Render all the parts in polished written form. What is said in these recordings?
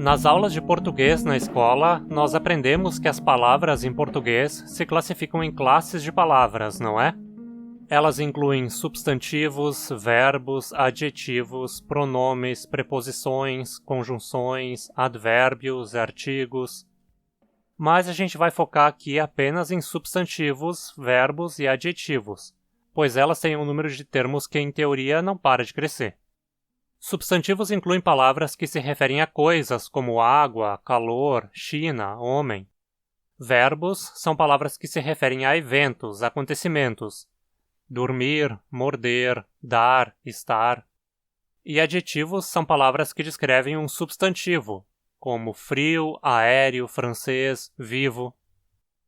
Nas aulas de português na escola, nós aprendemos que as palavras em português se classificam em classes de palavras, não é? Elas incluem substantivos, verbos, adjetivos, pronomes, preposições, conjunções, advérbios, artigos. Mas a gente vai focar aqui apenas em substantivos, verbos e adjetivos, pois elas têm um número de termos que, em teoria, não para de crescer. Substantivos incluem palavras que se referem a coisas como água, calor, China, homem. Verbos são palavras que se referem a eventos, acontecimentos. Dormir, morder, dar, estar. E adjetivos são palavras que descrevem um substantivo, como frio, aéreo, francês, vivo.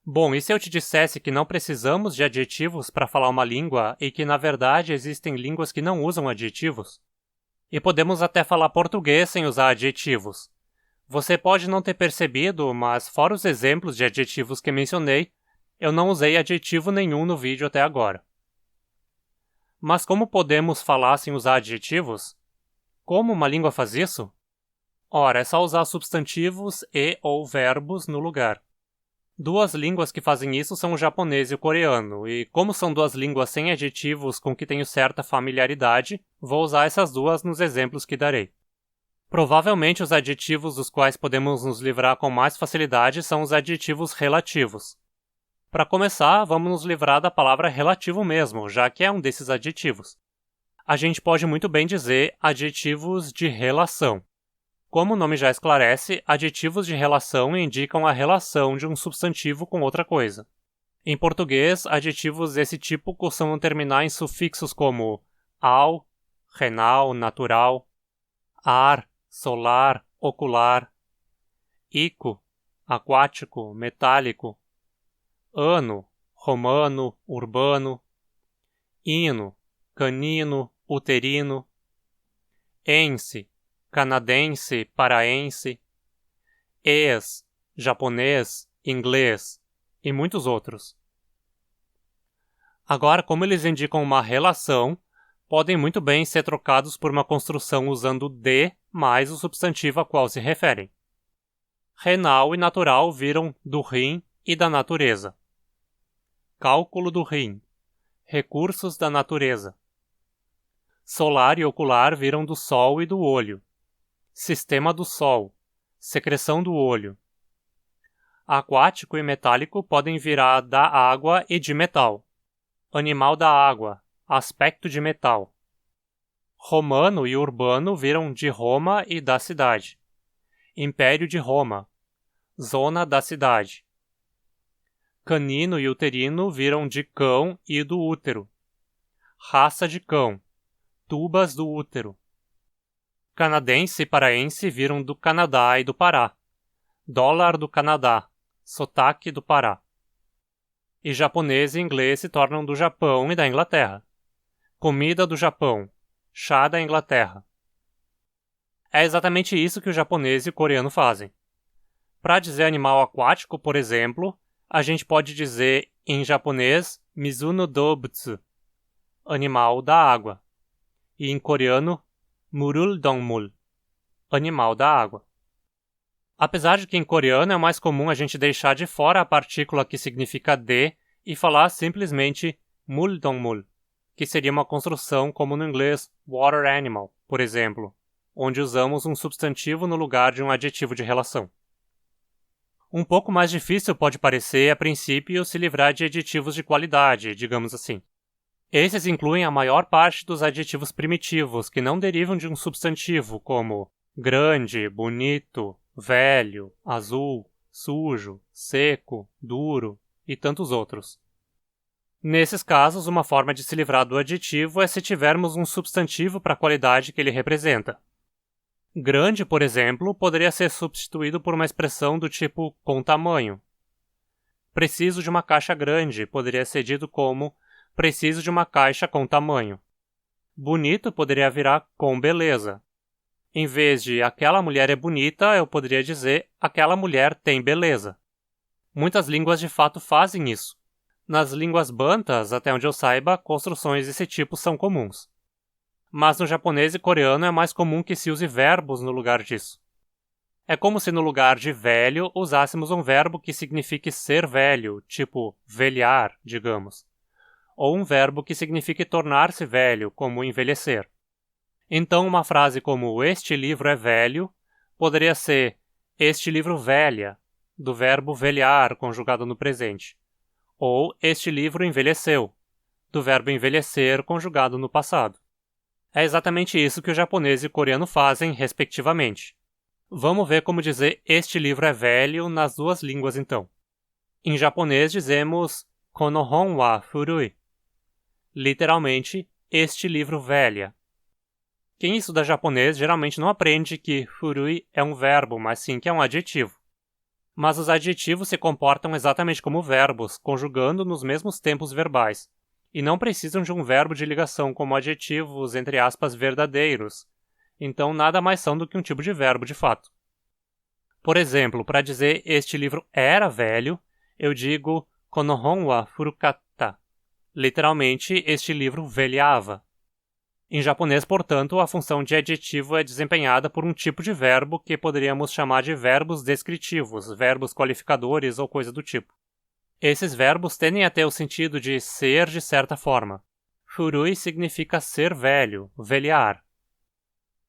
Bom, e se eu te dissesse que não precisamos de adjetivos para falar uma língua e que, na verdade, existem línguas que não usam adjetivos? E podemos até falar português sem usar adjetivos. Você pode não ter percebido, mas fora os exemplos de adjetivos que mencionei, eu não usei adjetivo nenhum no vídeo até agora. Mas como podemos falar sem usar adjetivos? Como uma língua faz isso? Ora, é só usar substantivos e ou verbos no lugar. Duas línguas que fazem isso são o japonês e o coreano, e como são duas línguas sem adjetivos com que tenho certa familiaridade, vou usar essas duas nos exemplos que darei. Provavelmente os adjetivos dos quais podemos nos livrar com mais facilidade são os adjetivos relativos. Para começar, vamos nos livrar da palavra relativo mesmo, já que é um desses adjetivos. A gente pode muito bem dizer adjetivos de relação. Como o nome já esclarece, adjetivos de relação indicam a relação de um substantivo com outra coisa. Em português, adjetivos desse tipo costumam terminar em sufixos como ao, renal, natural, ar, solar, ocular, ico, aquático, metálico, ano, romano, urbano, hino, canino, uterino, ense, canadense, paraense, japonês, inglês e muitos outros. Agora, como eles indicam uma relação, podem muito bem ser trocados por uma construção usando de mais o substantivo a qual se referem. Renal e natural viram do rim e da natureza. Cálculo do rim. Recursos da natureza. Solar e ocular viram do sol e do olho. Sistema do sol. Secreção do olho. Aquático e metálico podem virar da água e de metal. Animal da água. Aspecto de metal. Romano e urbano viram de Roma e da cidade. Império de Roma. Zona da cidade. Canino e uterino viram de cão e do útero. Raça de cão. Tubas do útero. Canadense e paraense viram do Canadá e do Pará. Dólar do Canadá. Sotaque do Pará. E japonês e inglês se tornam do Japão e da Inglaterra. Comida do Japão. Chá da Inglaterra. É exatamente isso que o japonês e o coreano fazem. Para dizer animal aquático, por exemplo, a gente pode dizer em japonês Mizu no dobutsu, animal da água, e em coreano Murul dongmul, animal da água. Apesar de que em coreano é mais comum a gente deixar de fora a partícula que significa de e falar simplesmente mul dongmul, que seria uma construção como no inglês water animal, por exemplo, onde usamos um substantivo no lugar de um adjetivo de relação. Um pouco mais difícil pode parecer, a princípio, se livrar de adjetivos de qualidade, digamos assim. Esses incluem a maior parte dos adjetivos primitivos, que não derivam de um substantivo, como grande, bonito, velho, azul, sujo, seco, duro e tantos outros. Nesses casos, uma forma de se livrar do adjetivo é se tivermos um substantivo para a qualidade que ele representa. Grande, por exemplo, poderia ser substituído por uma expressão do tipo com tamanho. Preciso de uma caixa grande poderia ser dito como preciso de uma caixa com tamanho. Bonito poderia virar com beleza. Em vez de aquela mulher é bonita, eu poderia dizer aquela mulher tem beleza. Muitas línguas de fato fazem isso. Nas línguas bantas, até onde eu saiba, construções desse tipo são comuns. Mas no japonês e coreano é mais comum que se use verbos no lugar disso. É como se no lugar de velho usássemos um verbo que signifique ser velho, tipo velhar, digamos. Ou um verbo que signifique tornar-se velho, como envelhecer. Então, uma frase como este livro é velho poderia ser este livro velha, do verbo velhar conjugado no presente. Ou este livro envelheceu, do verbo envelhecer conjugado no passado. É exatamente isso que o japonês e o coreano fazem, respectivamente. Vamos ver como dizer este livro é velho nas duas línguas então. Em japonês dizemos kono hon wa furui. Literalmente, este livro velha. Quem estuda japonês geralmente não aprende que furui é um verbo, mas sim que é um adjetivo. Mas os adjetivos se comportam exatamente como verbos, conjugando nos mesmos tempos verbais, e não precisam de um verbo de ligação como adjetivos, entre aspas, verdadeiros. Então nada mais são do que um tipo de verbo de fato. Por exemplo, para dizer este livro era velho, eu digo kono hon wa furukatta. Literalmente, este livro velhava. Em japonês, portanto, a função de adjetivo é desempenhada por um tipo de verbo que poderíamos chamar de verbos descritivos, verbos qualificadores ou coisa do tipo. Esses verbos tendem a ter o sentido de ser de certa forma. Furui significa ser velho, velhar.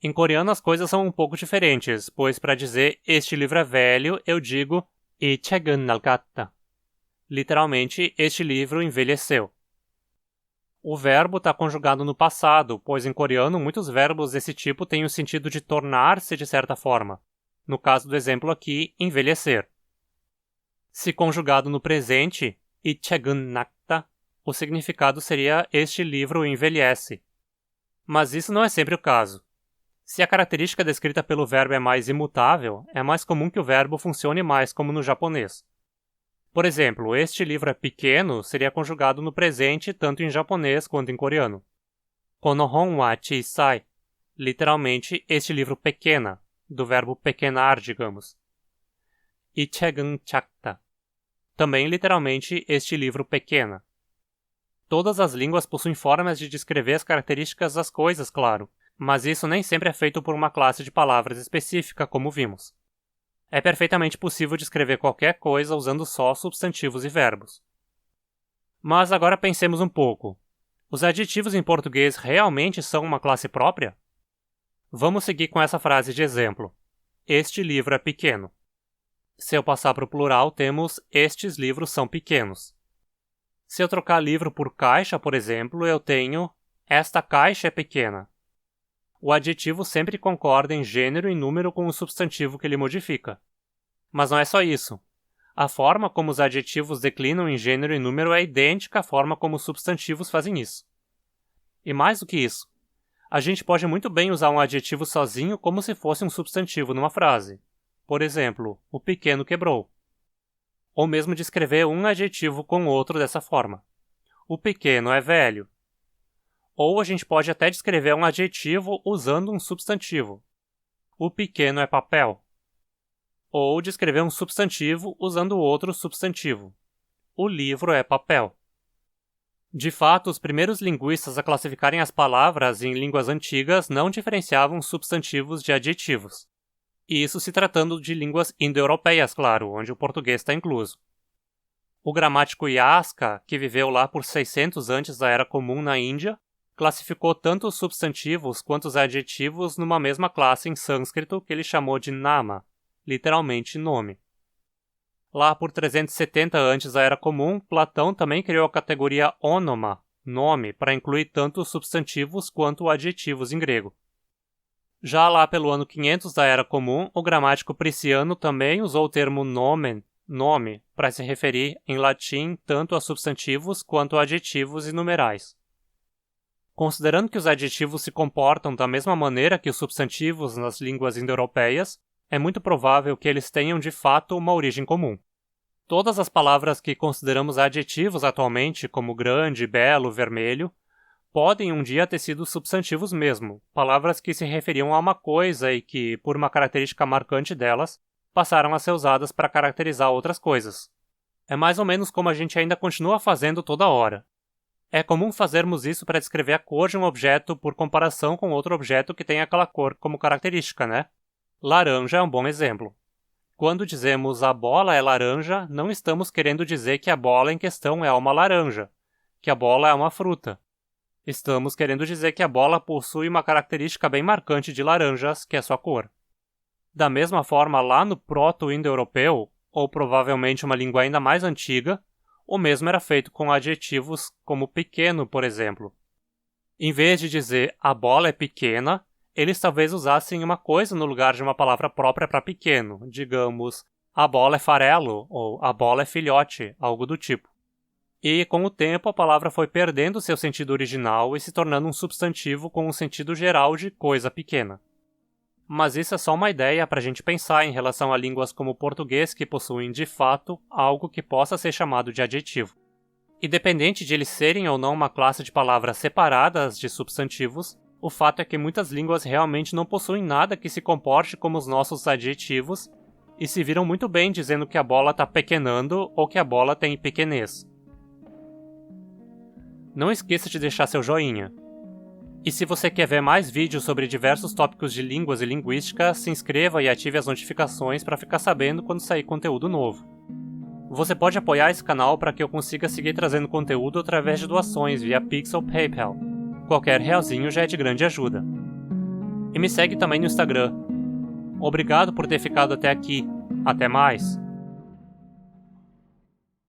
Em coreano as coisas são um pouco diferentes, pois para dizer este livro é velho, eu digo 이 책은 낡았다. Literalmente, este livro envelheceu. O verbo está conjugado no passado, pois em coreano muitos verbos desse tipo têm o sentido de tornar-se de certa forma. No caso do exemplo aqui, envelhecer. Se conjugado no presente, 이 책은 낡다, o significado seria este livro envelhece. Mas isso não é sempre o caso. Se a característica descrita pelo verbo é mais imutável, é mais comum que o verbo funcione mais como no japonês. Por exemplo, este livro é pequeno seria conjugado no presente tanto em japonês quanto em coreano. Kono hon wa chisai, literalmente este livro pequena, do verbo pequenar, digamos. 이 책은 작다, também literalmente este livro pequena. Todas as línguas possuem formas de descrever as características das coisas, claro, mas isso nem sempre é feito por uma classe de palavras específica, como vimos. É perfeitamente possível descrever qualquer coisa usando só substantivos e verbos. Mas agora pensemos um pouco. Os adjetivos em português realmente são uma classe própria? Vamos seguir com essa frase de exemplo. Este livro é pequeno. Se eu passar para o plural, temos estes livros são pequenos. Se eu trocar livro por caixa, por exemplo, eu tenho esta caixa é pequena. O adjetivo sempre concorda em gênero e número com o substantivo que ele modifica. Mas não é só isso. A forma como os adjetivos declinam em gênero e número é idêntica à forma como os substantivos fazem isso. E mais do que isso, a gente pode muito bem usar um adjetivo sozinho como se fosse um substantivo numa frase. Por exemplo, o pequeno quebrou. Ou mesmo descrever um adjetivo com outro dessa forma. O pequeno é velho. Ou a gente pode até descrever um adjetivo usando um substantivo. O pequeno é papel. Ou descrever um substantivo usando outro substantivo. O livro é papel. De fato, os primeiros linguistas a classificarem as palavras em línguas antigas não diferenciavam substantivos de adjetivos. E isso se tratando de línguas indo-europeias, claro, onde o português está incluso. O gramático Yaska, que viveu lá por 600 antes da Era Comum na Índia, classificou tanto os substantivos quanto os adjetivos numa mesma classe em sânscrito que ele chamou de nama, literalmente nome. Lá por 370 antes da Era Comum, Platão também criou a categoria ônoma, nome, para incluir tanto os substantivos quanto adjetivos em grego. Já lá pelo ano 500 da Era Comum, o gramático Prisciano também usou o termo nomen, nome, para se referir em latim tanto a substantivos quanto a adjetivos e numerais. Considerando que os adjetivos se comportam da mesma maneira que os substantivos nas línguas indo-europeias, é muito provável que eles tenham de fato uma origem comum. Todas as palavras que consideramos adjetivos atualmente, como grande, belo, vermelho, podem um dia ter sido substantivos mesmo, palavras que se referiam a uma coisa e que, por uma característica marcante delas, passaram a ser usadas para caracterizar outras coisas. É mais ou menos como a gente ainda continua fazendo toda hora. É comum fazermos isso para descrever a cor de um objeto por comparação com outro objeto que tem aquela cor como característica, né? Laranja é um bom exemplo. Quando dizemos a bola é laranja, não estamos querendo dizer que a bola em questão é uma laranja, que a bola é uma fruta. Estamos querendo dizer que a bola possui uma característica bem marcante de laranjas, que é sua cor. Da mesma forma, lá no proto-indo-europeu, ou provavelmente uma língua ainda mais antiga, o mesmo era feito com adjetivos como pequeno, por exemplo. Em vez de dizer a bola é pequena, eles talvez usassem uma coisa no lugar de uma palavra própria para pequeno, digamos, a bola é farelo ou a bola é filhote, algo do tipo. E, com o tempo, a palavra foi perdendo seu sentido original e se tornando um substantivo com um sentido geral de coisa pequena. Mas isso é só uma ideia para a gente pensar em relação a línguas como o português que possuem, de fato, algo que possa ser chamado de adjetivo. Independente de eles serem ou não uma classe de palavras separadas de substantivos, o fato é que muitas línguas realmente não possuem nada que se comporte como os nossos adjetivos e se viram muito bem dizendo que a bola está pequenando ou que a bola tem pequenez. Não esqueça de deixar seu joinha. E se você quer ver mais vídeos sobre diversos tópicos de línguas e linguística, se inscreva e ative as notificações para ficar sabendo quando sair conteúdo novo. Você pode apoiar esse canal para que eu consiga seguir trazendo conteúdo através de doações via Pix ou PayPal. Qualquer realzinho já é de grande ajuda. E me segue também no Instagram. Obrigado por ter ficado até aqui. Até mais!